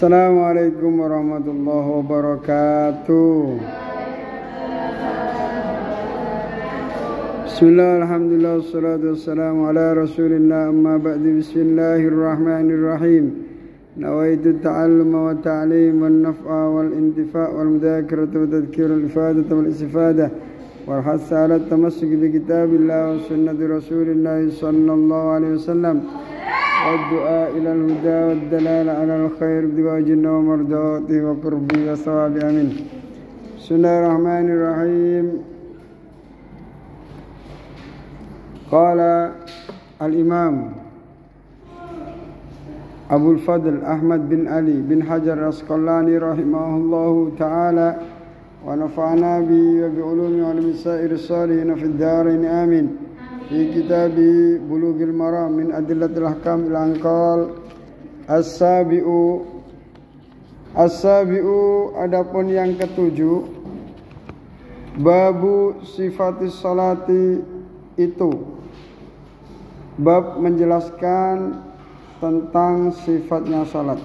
Assalamualaikum warahmatullahi wabarakatuh. Bismillah, alhamdulillah, wassalatu wassalamu ala rasulillah, amma ba'du. Bismillahirrahmanirrahim. Nawaitu ta'alluma wa ta'lim wal naf'a wal intifa' wal mudhakarata wa tadhkira al ifadata wal istifada wal hassa ala tamassuk bi kitabillah wa sunnati rasulillah sallallahu alaihi wasallam والدعاء إلى الهدى والدلالة على الخير ابتغاء وجهه ومرضاته وقربه وثوابه آمين. بسم الله الرحمن الرحيم. قال الإمام أبو الفضل أحمد بن علي بن حجر العسقلاني رحمه الله تعالى ونفعنا به وبعلومه وعلم سائر الصالحين في الدارين آمين. Di kitab Bulughul Maram min Adillatil Ahkam al-Anqal as-sabi'u adapun yang ketujuh, babu sifatis salati, itu bab menjelaskan tentang sifatnya salat,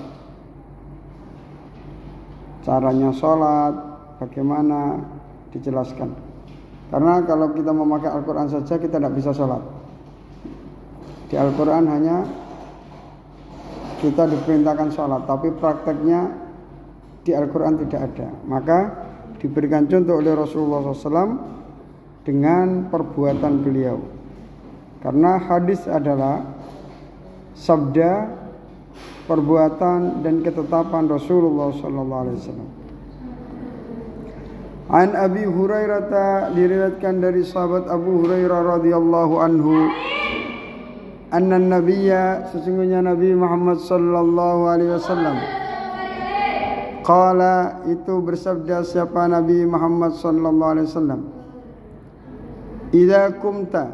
caranya salat bagaimana dijelaskan. Karena kalau kita memakai Al-Quran saja kita tidak bisa sholat. Di Al-Quran hanya kita diperintahkan sholat, tapi prakteknya di Al-Quran tidak ada. Maka diberikan contoh oleh Rasulullah SAW dengan perbuatan beliau. Karena hadis adalah sabda, perbuatan dan ketetapan Rasulullah SAW. An Abi Hurairah, diriwayatkan dari sahabat Abu Hurairah radhiyallahu anhu, anna nabiyya, sesungguhnya Nabi Muhammad sallallahu alaihi wasallam, qala, itu bersabda siapa Nabi Muhammad sallallahu alaihi wasallam, idza kumta,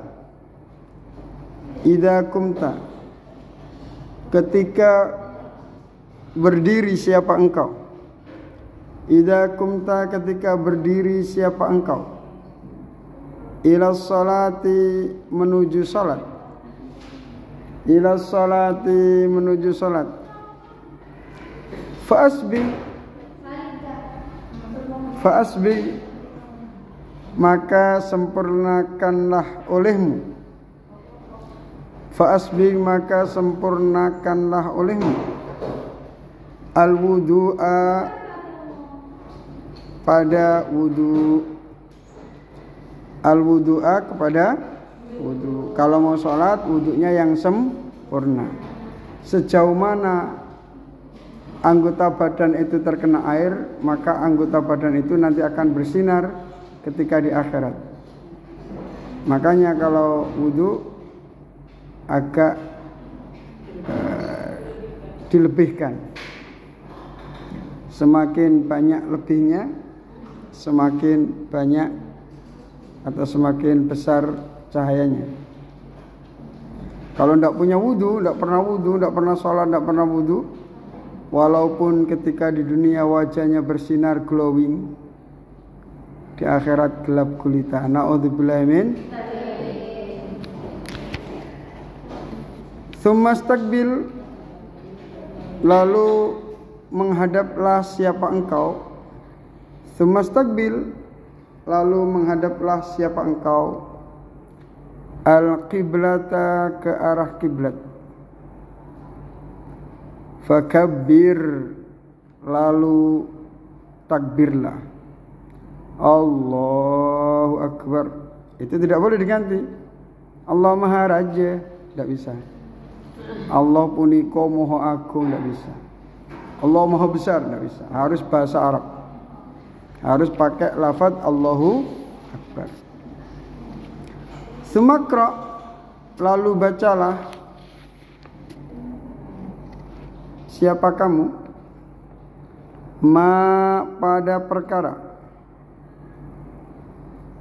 ketika berdiri siapa engkau. Idza kumta, ketika berdiri siapa engkau. Ila salati, menuju salat. Ila salati, menuju salat. Fa'asbi, maka sempurnakanlah olehmu. Fa'asbi, maka sempurnakanlah olehmu. Al-wudu'a, pada wudu. Al-wudu'a, kepada wudu. Kalau mau sholat wudunya yang sempurna. Sejauh mana anggota badan itu terkena air, maka anggota badan itu nanti akan bersinar ketika di akhirat. Makanya kalau wudu agak dilebihkan. Semakin banyak lebihnya, semakin banyak atau semakin besar cahayanya. Kalau tidak punya wudu, tidak pernah sholat, tidak pernah wudu, walaupun ketika di dunia wajahnya bersinar glowing, di akhirat gelap gulita. Na'udzubillahi min. Tsummastakbil, lalu menghadaplah siapa engkau. Tsummastakbil, lalu menghadaplah siapa engkau. Al-qiblata, ke arah kiblat. Fakabbir, lalu takbirlah. Allahu Akbar. Itu tidak boleh diganti. Allah Maha Raja, tidak bisa. Allah punika Maha Agung, tidak bisa. Allah Maha Besar, tidak bisa. Harus bahasa Arab. Harus pakai lafaz Allahu Akbar. Sumakra, lalu bacalah siapa kamu, ma, pada perkara,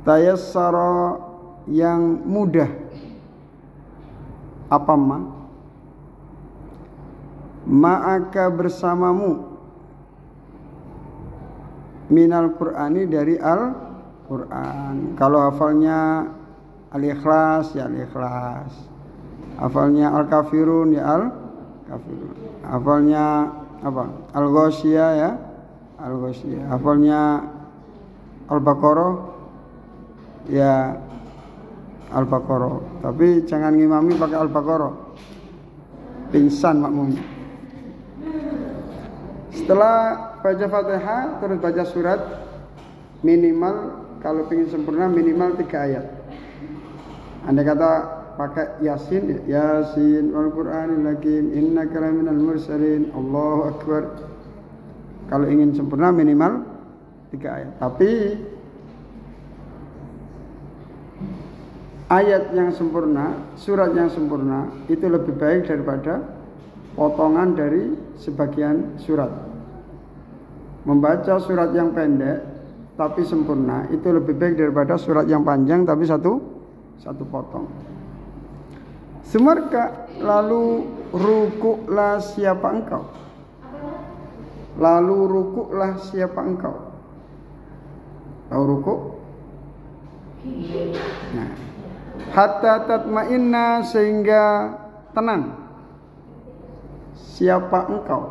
tayassara, yang mudah, apa ma'aka, bersamamu, minal Qur'ani, dari Al-Qur'an. Kalau hafalnya Al-Ikhlas ya Al-Ikhlas, hafalnya Al-Kafirun ya Al-Kafirun, hafalnya apa? Al-Ghasyiyah ya. Al-Ghasyiyah. Hafalnya Al-Baqarah ya Al-Baqarah. Tapi jangan ngimami pakai Al-Baqarah. Pingsan makmum. Setelah baca Fatihah terus baca surat, minimal kalau ingin sempurna minimal 3 ayat. Andai kata pakai Yasin, Yasin wal Qur'anil Hakim, innaka laminal mursalin, Allahu Akbar. Kalau ingin sempurna minimal 3 ayat. Tapi ayat yang sempurna, surat yang sempurna itu lebih baik daripada potongan dari sebagian surat. Membaca surat yang pendek tapi sempurna itu lebih baik daripada surat yang panjang tapi satu potong. Sumarka, lalu rukuklah siapa engkau? Lalu rukuklah siapa engkau? Tahu rukuk? Nah, hatta tatma'inna, sehingga tenang. Siapa engkau?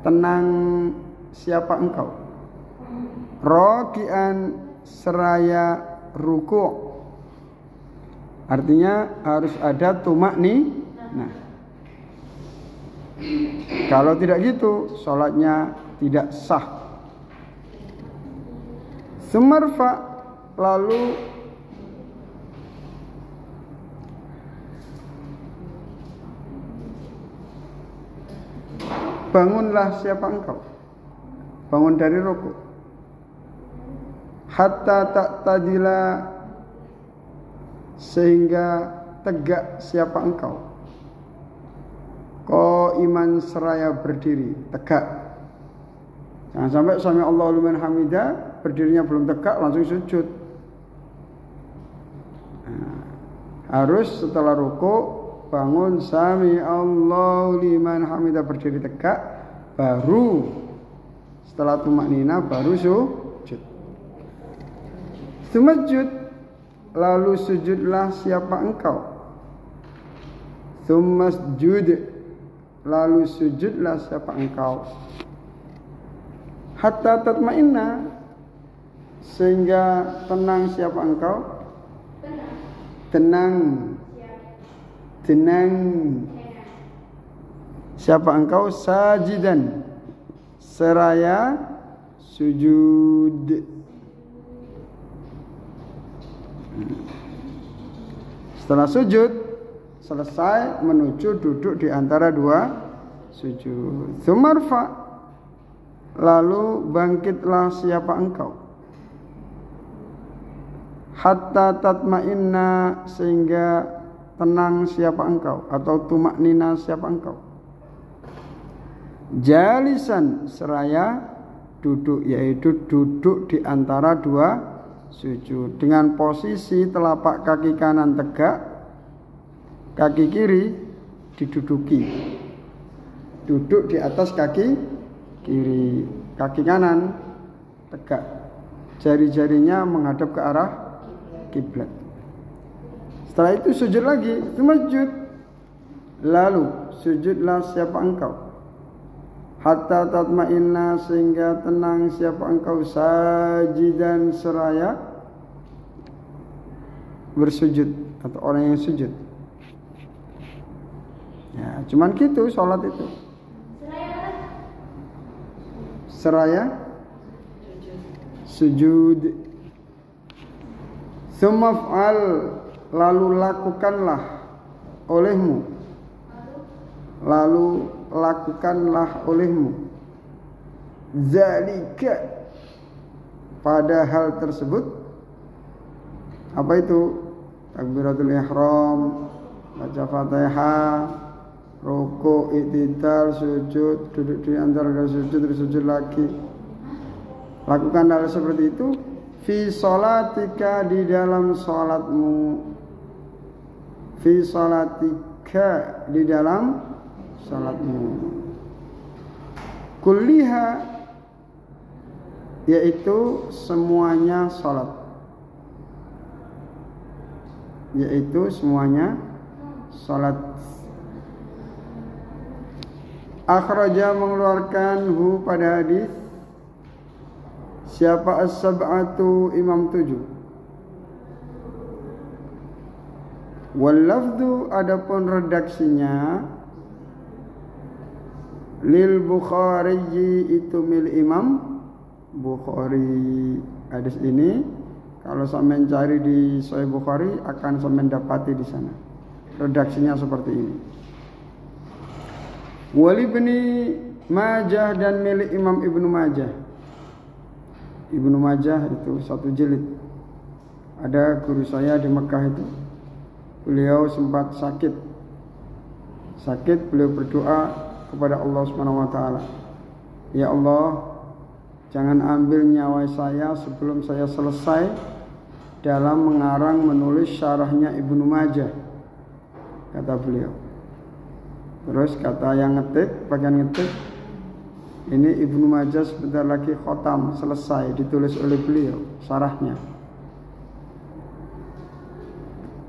Tenang siapa engkau? Raki'an, seraya ruku'. Artinya harus ada tumakni. Nah, kalau tidak gitu sholatnya tidak sah. Sumarfa, lalu bangunlah siapa engkau? Bangun dari ruku'. Hatta ta'tadila, sehingga tegak siapa engkau? Qaiman, seraya berdiri, tegak. Jangan sampai sami Allahu liman hamidah, berdirinya belum tegak langsung sujud. Nah, harus setelah ruku' bangun sami Allahu liman hamidah, berdiri tegak, baru setelah tumaknina baru sujud. Sumajud, lalu sujudlah siapa engkau? Sumasjud, lalu sujudlah siapa engkau? Hatta tatma'inna, sehingga tenang siapa engkau? Tenang siapa engkau? Sajidan, seraya sujud. Setelah sujud selesai, menuju duduk di antara 2 sujud. Sumarfa, lalu bangkitlah siapa engkau? Hatta tatma'inna, sehingga tenang siapa engkau atau tumaknina siapa engkau? Jalisan, seraya duduk, yaitu duduk di antara 2 sujud dengan posisi telapak kaki kanan tegak, kaki kiri diduduki. Duduk di atas kaki kiri, kaki kanan tegak, jari-jarinya menghadap ke arah kiblat. Setelah itu sujud lagi, sujud. Lalu sujudlah siapa engkau? Hatta tatma'inna, sehingga tenang siapa engkau? Sajidan, seraya bersujud atau orang yang sujud. Ya, cuman gitu sholat itu. Seraya sujud. Sumaf'al, lalu lakukanlah olehmu. Lalu lakukanlah olehmu. Zalika, pada hal tersebut. Apa itu? Takbiratul ihram, baca Fatihah, ruku', i'tidal, sujud, duduk di antara 2 sujud, terus sujud lagi. Lakukan hal seperti itu fi sholatika, di dalam sholatmu. Fi sholatika, di dalam sholatmu. Kulliha, yaitu semuanya sholat, yaitu semuanya sholat. Akhraja mengeluarkan hu pada hadis siapa as-sab'atu imam 7. Wal lafdu adapun redaksinya lil Bukhari itu milik Imam Bukhari. Hadis ini kalau sampean cari di Sahih Bukhari akan sampean dapati di sana. Redaksinya seperti ini. Wali Ibni Majah dan milik Imam Ibnu Majah. Ibnu Majah itu 1 jilid. Ada guru saya di Mekah itu. Beliau sempat sakit. Beliau berdoa kepada Allah Subhanahu wa taala. Ya Allah, jangan ambil nyawa saya sebelum saya selesai dalam mengarang menulis syarahnya Ibnu Majah, kata beliau. Terus kata yang bagian ngetik, ini Ibnu Majah sebentar lagi khotam, selesai ditulis oleh beliau syarahnya.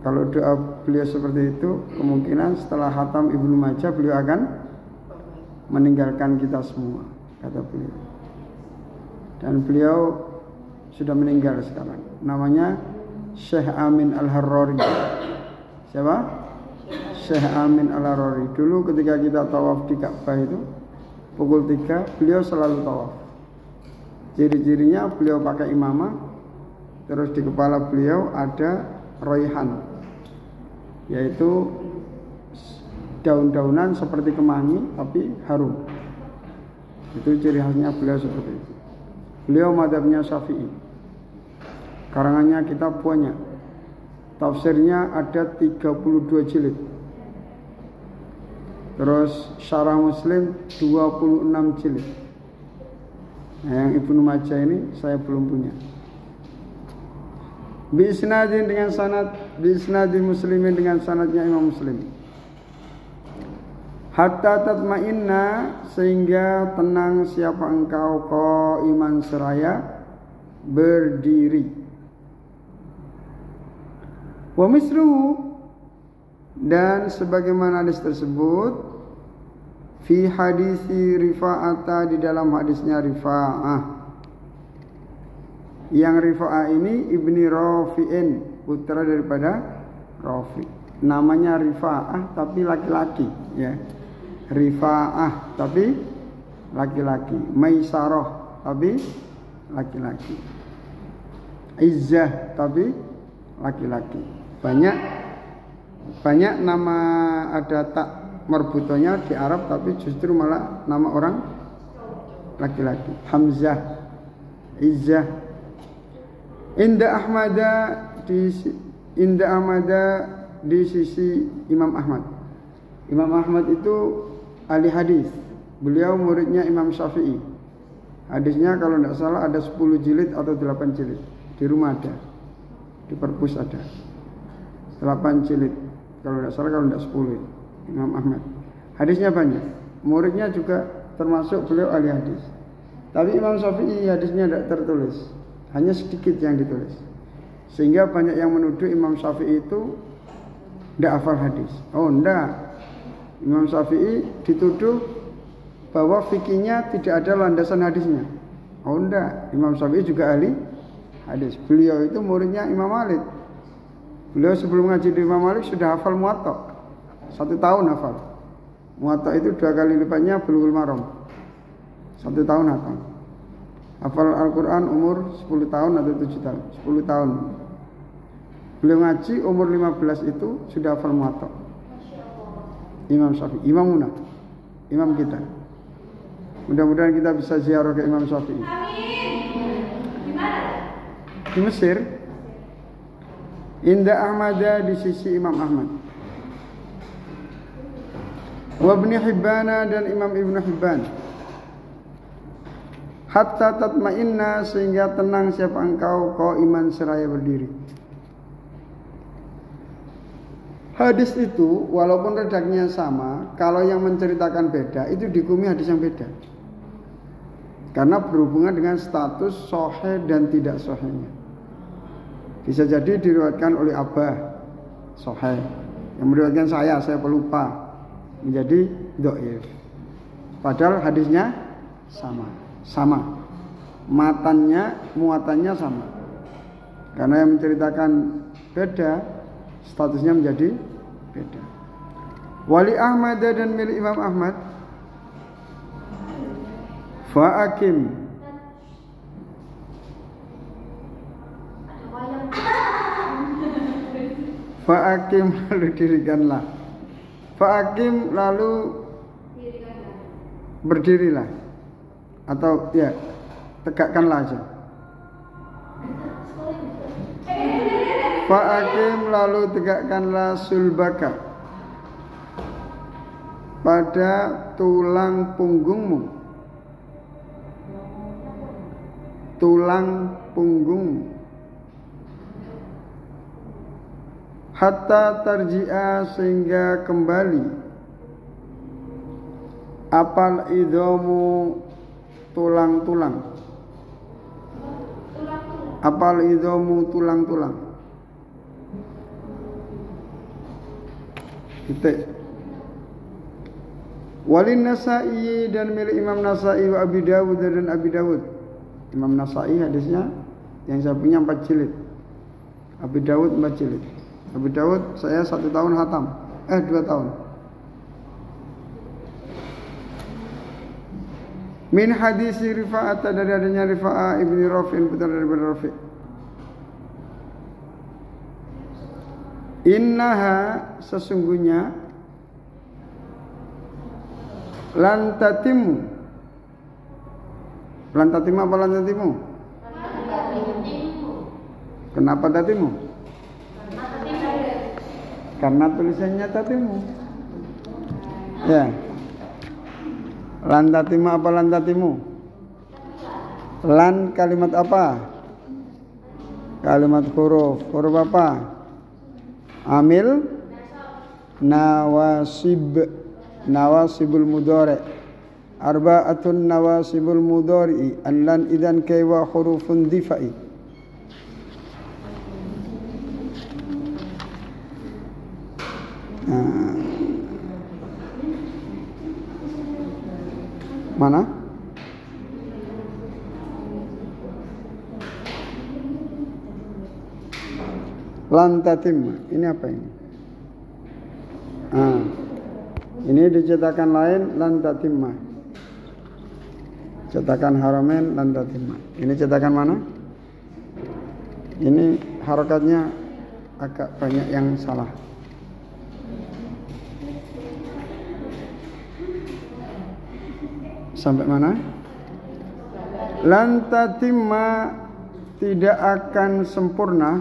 Kalau doa beliau seperti itu, kemungkinan setelah khatam Ibnu Majah beliau akan meninggalkan kita semua, kata beliau. Dan beliau sudah meninggal sekarang. Namanya Syekh Amin Al-Harrari. Siapa? Syekh Amin Al-Harrari. Dulu ketika kita tawaf di Ka'bah itu pukul 3, beliau selalu tawaf. Ciri-cirinya beliau pakai imamah. Terus di kepala beliau ada raihan, yaitu daun-daunan seperti kemangi tapi harum. Itu ciri khasnya beliau seperti itu. Beliau mazhabnya Syafi'i. Karangannya kitab banyak. Tafsirnya ada 32 jilid. Terus syarah Muslim 26 jilid. Nah, yang Ibnu Majah ini saya belum punya. Bi isnadin dengan sanad, bi isnadi Muslimin dengan sanadnya Imam Muslim. Hatta tatma'inna, sehingga tenang siapa engkau qaiman seraya berdiri. Wa misluhu, dan sebagaimana hadis tersebut fi hadisi Rifa'ata, di dalam hadisnya Rifa'ah. Yang Rifa'ah ini ibni Rafi'in, putra daripada Rafi. Namanya Rifa'ah tapi laki-laki, ya. Rifa'ah tapi laki-laki. Maisarah tapi laki-laki. Izzah tapi laki-laki. Banyak nama ada tak marbutonya di Arab, tapi justru malah nama orang laki-laki. Hamzah, Izzah. Inda Ahmada di sisi Imam Ahmad. Imam Ahmad itu ahli hadis. Beliau muridnya Imam Syafi'i. Hadisnya kalau tidak salah ada 10 jilid atau 8 jilid. Di rumah ada, di perpus ada 8 jilid. Kalau tidak salah, kalau tidak 10. Imam Ahmad hadisnya banyak. Muridnya juga termasuk beliau ahli hadis. Tapi Imam Syafi'i hadisnya tidak tertulis, hanya sedikit yang ditulis. Sehingga banyak yang menuduh Imam Syafi'i itu tidak hafal hadis. Oh enggak, Imam Syafi'i dituduh bahwa fikihnya tidak ada landasan hadisnya. Oh enggak, Imam Syafi'i juga ahli hadis. Beliau itu muridnya Imam Malik. Beliau sebelum ngaji di Imam Malik sudah hafal Muwatta. 1 tahun hafal. Muwatta itu 2 kali lipatnya Bulughul Maram. 1 tahun hafal. Hafal Al-Quran umur 10 tahun atau 7 tahun. 10 tahun. Beliau ngaji umur 15 itu sudah hafal Muwatta. Imam Syafi'i, Imam Muna, imam kita. Mudah-mudahan kita bisa ziarah ke Imam Syafi'i. Di Mesir. Inda Ahmada, di sisi Imam Ahmad. Wa Ibnu Hibban, dan Imam Ibnu Hibban. Hatta tatma'inna, sehingga tenang siapa engkau qaiman seraya berdiri. Hadis itu walaupun redaknya sama, kalau yang menceritakan beda, itu dihukumi hadis yang beda. Karena berhubungan dengan status sahih dan tidak sahihnya. Bisa jadi diriwayatkan oleh Abah sahih, yang meriwayatkan saya pelupa, menjadi dhaif. Padahal hadisnya sama. Muatannya sama. Karena yang menceritakan beda, statusnya menjadi beda. Wali Ahmad dan milik Imam Ahmad, fa'akim lalu dirikanlah. Fa'akim lalu berdirilah. Atau ya, tegakkanlah aja. Fa'akim lalu tegakkanlah sulbaka pada tulang punggungmu. Hatta tarji'a sehingga kembali apal idhomu tulang-tulang. Apal idhomu tulang-tulang. Titik. Walin Nasa'i dan milik Imam Nasa'i wa Abi Dawud dan Abi Dawud. Imam Nasa'i hadisnya yang saya punya 4 jilid. Abi Dawud 4 jilid. Abi Dawud saya 1 tahun hatam. 2 tahun. Min hadis Rifa'ah, dari adanya Rifa'ah ibni Rafi'in, putra dari Rafi'. Innaha sesungguhnya lantatimu. Lantatimu apa lantatimu? Kenapa tatimu? Karena tulisannya tatimu. Ya. Lantatimu apa lantatimu? Lan kalimat apa? Kalimat huruf. Huruf apa? Amil nawasibul mudhari. Arba'atun nawasibul mudhari an idan kaywa hurufun difai. Mana? Lantatim. Ini apa ini? Ini dicetakan lain lantatimma. Cetakan Haramain lantatimma. Ini cetakan mana? Ini harokatnya agak banyak yang salah. Sampai mana? Lantatimma, tidak akan sempurna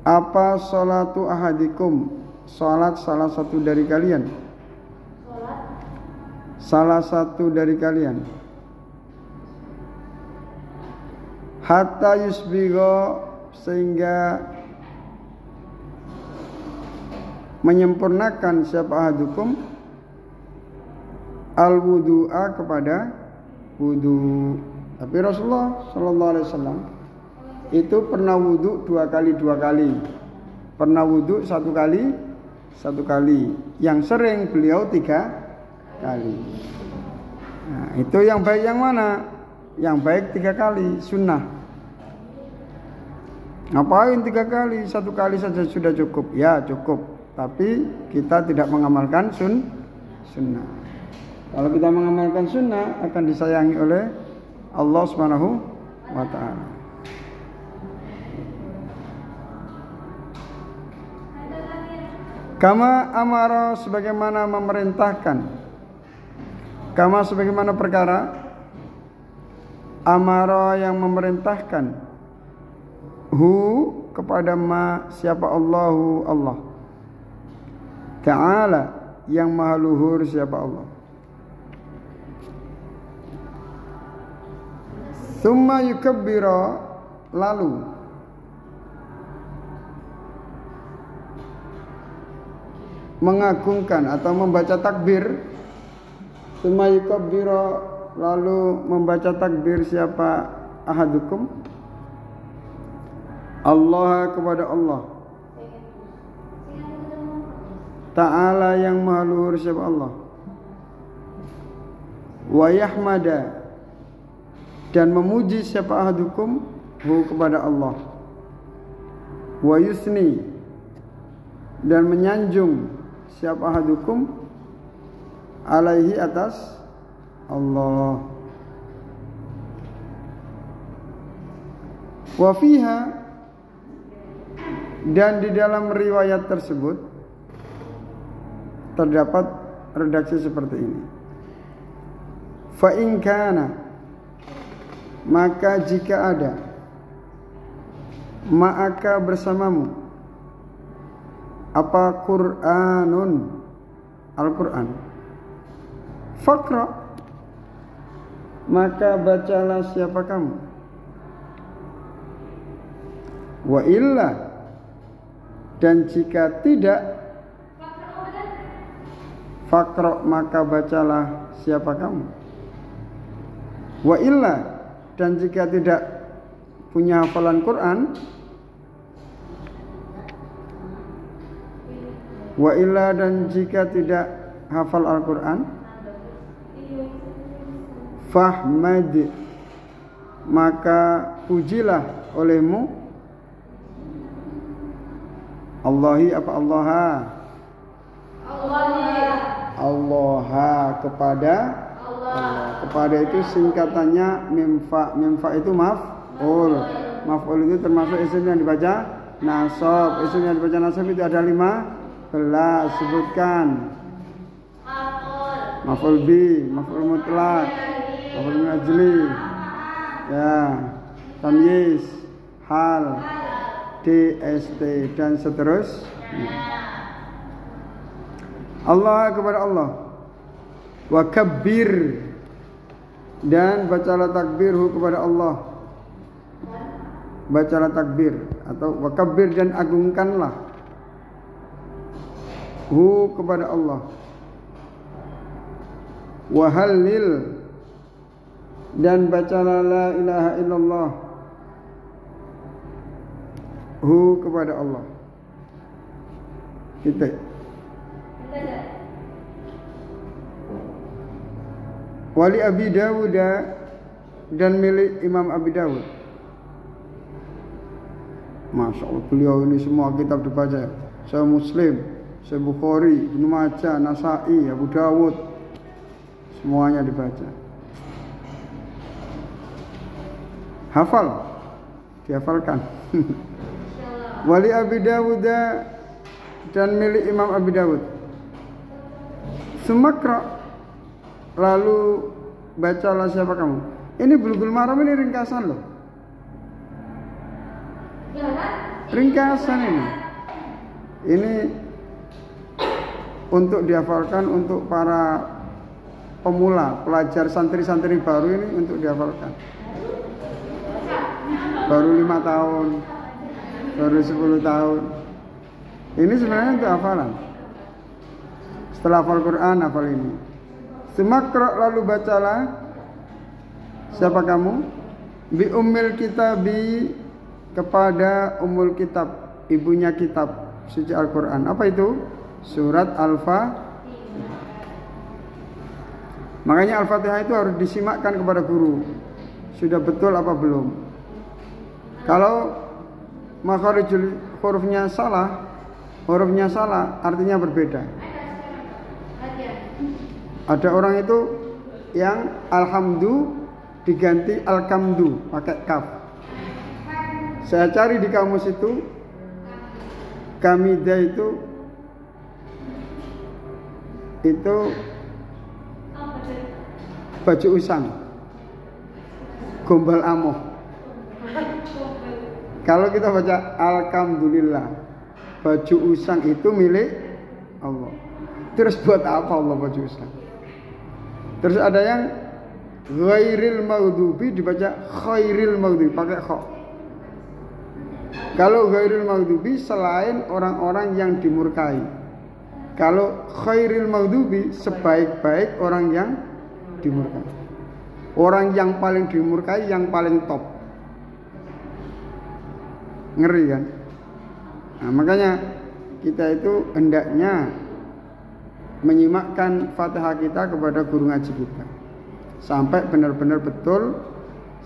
apa salatu ahadikum, salat salah satu dari kalian. Salah satu dari kalian. Hatta yusbigo, sehingga menyempurnakan siapa ahadukum al-wudu'a, kepada wudu. Tapi Rasulullah sallallahu alaihi wasallam itu pernah wudu 2 kali. Pernah wudu 1 kali. Yang sering beliau 3 kali. Nah, itu yang baik yang mana? Yang baik 3 kali, sunnah. Ngapain 3 kali? 1 kali saja sudah cukup. Ya cukup. Tapi kita tidak mengamalkan sunnah. Kalau kita mengamalkan sunnah akan disayangi oleh Allah Subhanahu wa ta'ala. Kama amara, sebagaimana memerintahkan. Kama sebagaimana perkara amara yang memerintahkan. Hu, kepada ma, siapa Allahu, Allah. Ta'ala, yang maha luhur, siapa Allah. Summa yukabbira, lalu mengagungkan atau membaca takbir. Summa yukabbira, lalu membaca takbir siapa ahadukum, Allah, kepada Allah. Ta'ala, yang maha luhur, siapa Allah. wa yahmada, dan memuji siapa ahadukum hu kepada Allah, wa yusni, dan menyanjung siapa ahadukum alaihi atas Allah. Wa fiha, dan di dalam riwayat tersebut terdapat redaksi seperti ini. Fa in kana, maka jika ada, ma'aka bersamamu, apa Qur'anun, Al-Qur'an, faqra, maka bacalah siapa kamu. Wa illa, dan jika tidak, faqra, maka bacalah siapa kamu. Wa illa, dan jika tidak punya hafalan Quran, wa illa, dan jika tidak hafal Al-Quran, fahmad, maka pujilah olehmu Allahi, apa Allaha, Allaha, kepada Allah. Kepada itu singkatannya mimfa. Mimfa itu maf'ul. Maf'ul itu termasuk isim yang dibaca nasab. Isim yang dibaca nasab itu ada 15. Sebutkan. Maf'ul bi, maf'ul mutlak, maf'ul min ajli, ya, tamyiz, hal, dst, dan seterusnya. Allah, kepada Allah. Wa kabbir, dan bacalah takbirhu kepada Allah. Bacalah takbir, atau wa kabbir, dan agungkanlah hu kepada Allah. Wa hallil, dan bacalah la ilaha illallah hu kepada Allah. Kita Wali Abi Dawud, dan milik Imam Abi Dawud. Masya Allah, beliau ini semua kitab dibaca. Saya Muslim, saya Bukhari, Ibnu Majah, Nasai, Abu Dawud, semuanya dibaca. Hafal, dihafalkan. Wali Abi Dawud, dan milik Imam Abi Dawud. Sumakra, lalu bacalah siapa kamu. Ini Bulughul Maram, ini ringkasan loh. Ringkasan ini. Ini untuk dihafalkan untuk para pemula, pelajar, santri-santri baru, ini untuk dihafalkan. Baru 5 tahun, baru 10 tahun. Ini sebenarnya untuk hafalan. Setelah hafal Quran, hafal ini. Sumakra, lalu bacalah siapa kamu, bi ummil kitabi, kepada ummul kitab, ibunya kitab suci Al-Quran. Apa itu? Surat Al-Fatihah. Makanya Al-Fatihah itu harus disimakkan kepada guru. Sudah betul apa belum? Kalau makharijul hurufnya salah, artinya berbeda. Ada orang itu yang alhamdu diganti alkamdu pakai kaf. Saya cari di kamus itu, kamida itu baju usang, gombal amoh. Kalau kita baca alhamdulillah, baju usang itu milik Allah. Terus buat apa Allah baju usang? Terus ada yang ghairil maghdubi dibaca khairil maghdubi pakai kha. Kalau ghairil maghdubi selain orang-orang yang dimurkai. Kalau khairil maghdubi sebaik-baik orang yang dimurkai. Orang yang paling dimurkai, yang paling top. Ngeri kan? Nah, makanya kita itu hendaknya menyimakkan Fatihah kita kepada guru ngaji kita. sampai benar-benar betul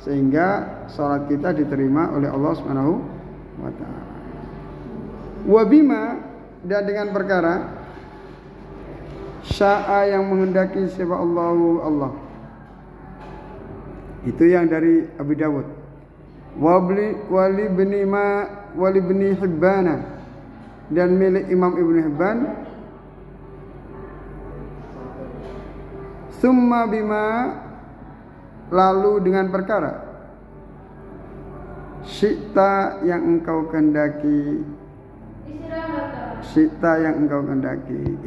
sehingga sholat kita diterima oleh Allah Subhanahu wa taala. Wa bima, dan dengan perkara syaa yang menghendaki siapa Allah. Itu yang dari Abu Dawud. Wali bin Hibban, dan milik Imam Ibn Hibban. Summa bima, lalu dengan perkara syi'ta yang engkau kehendaki. Syi'ta yang engkau kehendaki.